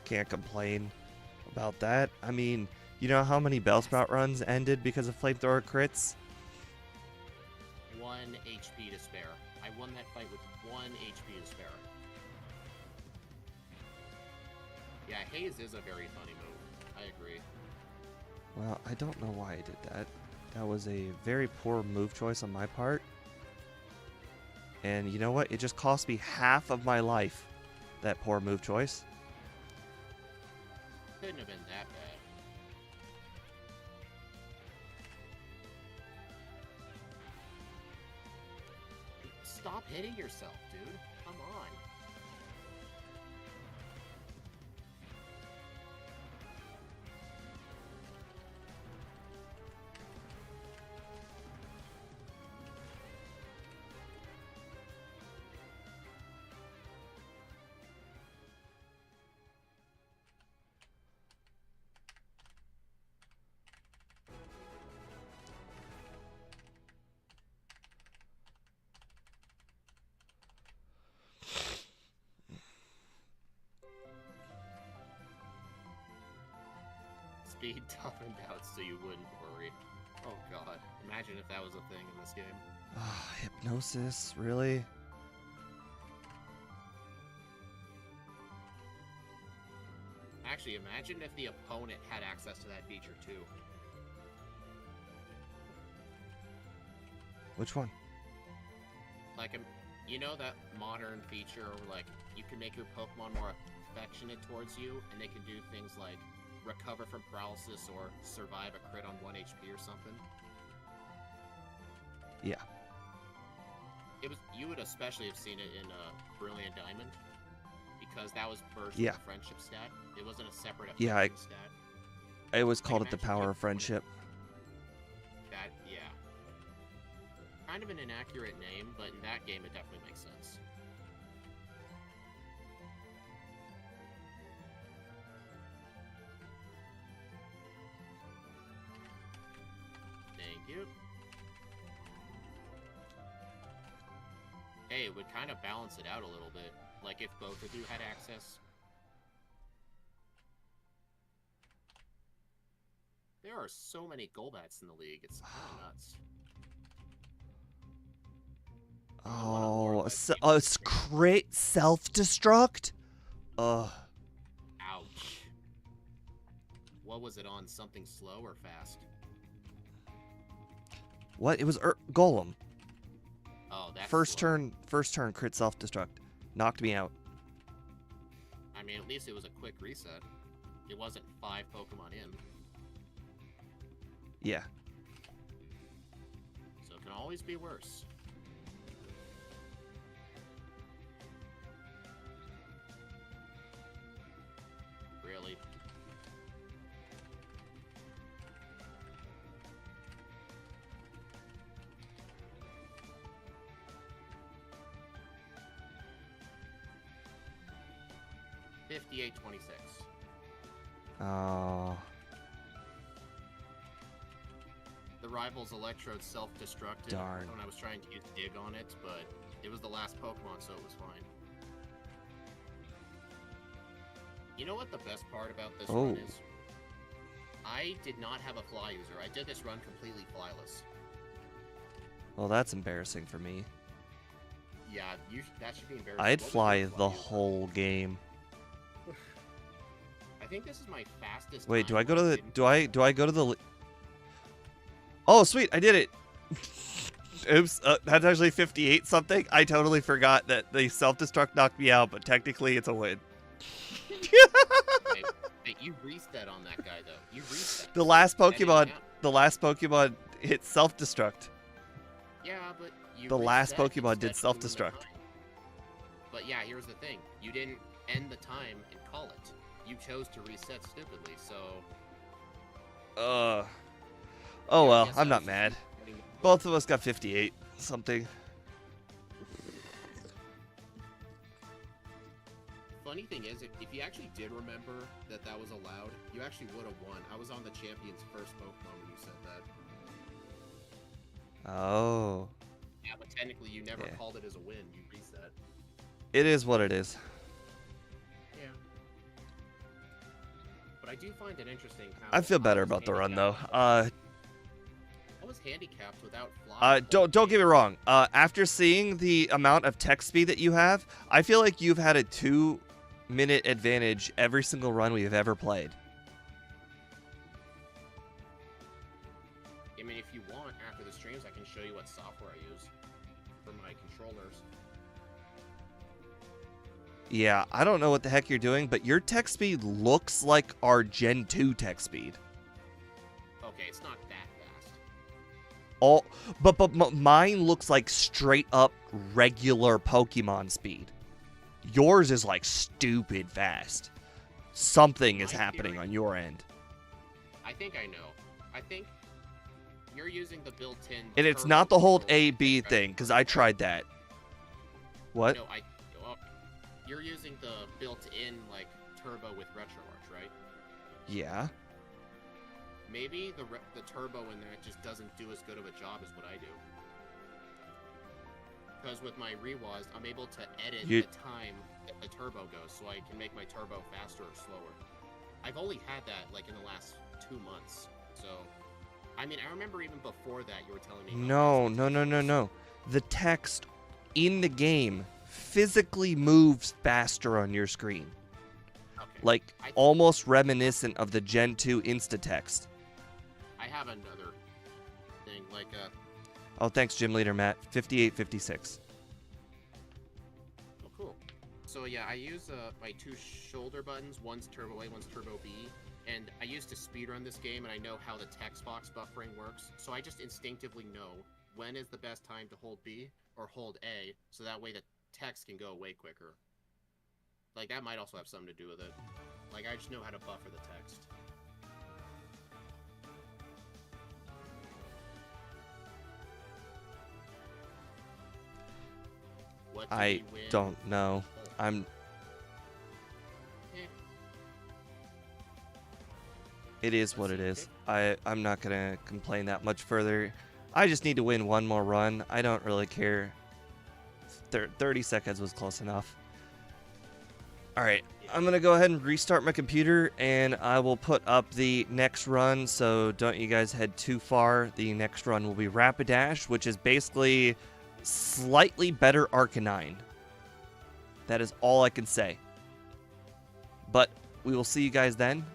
A: Can't complain about that. I mean, you know how many Bellsprout runs ended because of flamethrower crits?
B: 1 HP to spare. I won that fight with 1 HP to spare. Yeah, Haze is a very funny move. I agree.
A: Well, I don't know why I did that. That was a very poor move choice on my part. And you know what? It just cost me half of my life, that poor move choice.
B: Couldn't have been that bad. Stop hitting yourself, dude. Come on. Speed toughened out so you wouldn't worry. Oh god, imagine if that was a thing in this game.
A: Hypnosis, really?
B: Actually, imagine if the opponent had access to that feature too.
A: Which one?
B: Like, you know that modern feature where, like, you can make your Pokemon more affectionate towards you, and they can do things like recover from paralysis or survive a crit on 1 HP or something?
A: Yeah.
B: You would especially have seen it in Brilliant Diamond, because that was version
A: Yeah.
B: of the friendship stat. It wasn't a separate
A: Yeah,
B: affection stat.
A: I always called it the
B: imagine
A: power
B: if
A: of friendship.
B: That, yeah. Kind of an inaccurate name, but in that game it definitely makes sense. Thank you. Hey, it would kind of balance it out a little bit. Like if both of you had access. There are so many Golbats in the league, it's kind of nuts.
A: Oh, it's great self-destruct? Ugh.
B: Ouch. What was it on? Something slow or fast?
A: What? It was Golem.
B: Oh, that's
A: First
B: slow.
A: turn crit self-destruct. Knocked me out.
B: I mean, at least it was a quick reset. It wasn't 5 Pokemon in.
A: Yeah.
B: So it can always be worse. Really? 58-26.
A: Oh.
B: The rival's Electrode self-destructed
A: Darn.
B: when I was trying to use Dig on it, but it was the last Pokemon, so it was fine. You know what the best part about this run is? I did not have a fly user. I did this run completely flyless.
A: Well, that's embarrassing for me.
B: Yeah, that should be embarrassing.
A: I'd fly the whole game.
B: I think this is my fastest.
A: Wait, do I go to the? Do I go to the? Oh, sweet! I did it. Oops, that's actually 58 something. I totally forgot that the self-destruct knocked me out, but technically it's a win.
B: Hey, you reset on that guy though. You reset.
A: The last Pokemon hit self-destruct.
B: Yeah, but you
A: the last
B: reset
A: Pokemon
B: instead
A: did
B: of
A: self-destruct.
B: But yeah, here's the thing. You didn't end the time and call it. You chose to reset stupidly, so...
A: Oh
B: Yeah,
A: well, I'm not mad. Both of us got 58 something.
B: Funny thing is, if you actually did remember that was allowed, you actually would have won. I was on the champion's first Pokemon when you said that.
A: Oh.
B: Yeah, but technically you never called it as a win. You reset.
A: It is what it is.
B: Yeah. But I do find it interesting how...
A: I feel better about the run, though.
B: I was handicapped without flying.
A: Don't get me wrong. After seeing the amount of text speed that you have, I feel like you've had a 2-minute advantage every single run we've ever played.
B: I mean, if you want, after the streams, I can show you what software I use for my controllers.
A: Yeah, I don't know what the heck you're doing, but your text speed looks like our Gen 2 text speed.
B: Okay, it's not that fast.
A: But mine looks like straight up regular Pokemon speed. Yours is like stupid fast. Something is happening on your end.
B: I think I know. I think you're using the built-in...
A: And it's not the whole A-B thing, because I tried that. What?
B: No, you're using the built-in, like, turbo with RetroArch, right?
A: Yeah.
B: Maybe the turbo in there just doesn't do as good of a job as what I do. Because with my Rewas, I'm able to edit the time that the turbo goes, so I can make my turbo faster or slower. I've only had that, like, in the last 2 months, so... I mean, I remember even before that you were telling me...
A: No. The text in the game physically moves faster on your screen.
B: Okay.
A: Like, almost reminiscent of the Gen 2 Instatext.
B: I have another thing, like,
A: Oh, thanks, Gym Leader Matt. 58-56.
B: Oh, cool. So, yeah, I use my 2 shoulder buttons. One's Turbo A, one's Turbo B. And I used to speedrun this game, and I know how the text box buffering works. So I just instinctively know when is the best time to hold B or hold A, so that way the text can go way quicker. Like, that might also have something to do with it. Like, I just know how to buffer the text.
A: I don't know. It is what it is. I'm not going to complain that much further. I just need to win one more run. I don't really care. 30 seconds was close enough. Alright, I'm going to go ahead and restart my computer, and I will put up the next run, so don't you guys head too far. The next run will be Rapidash, which is basically slightly better Arcanine. That is all I can say. But we will see you guys then.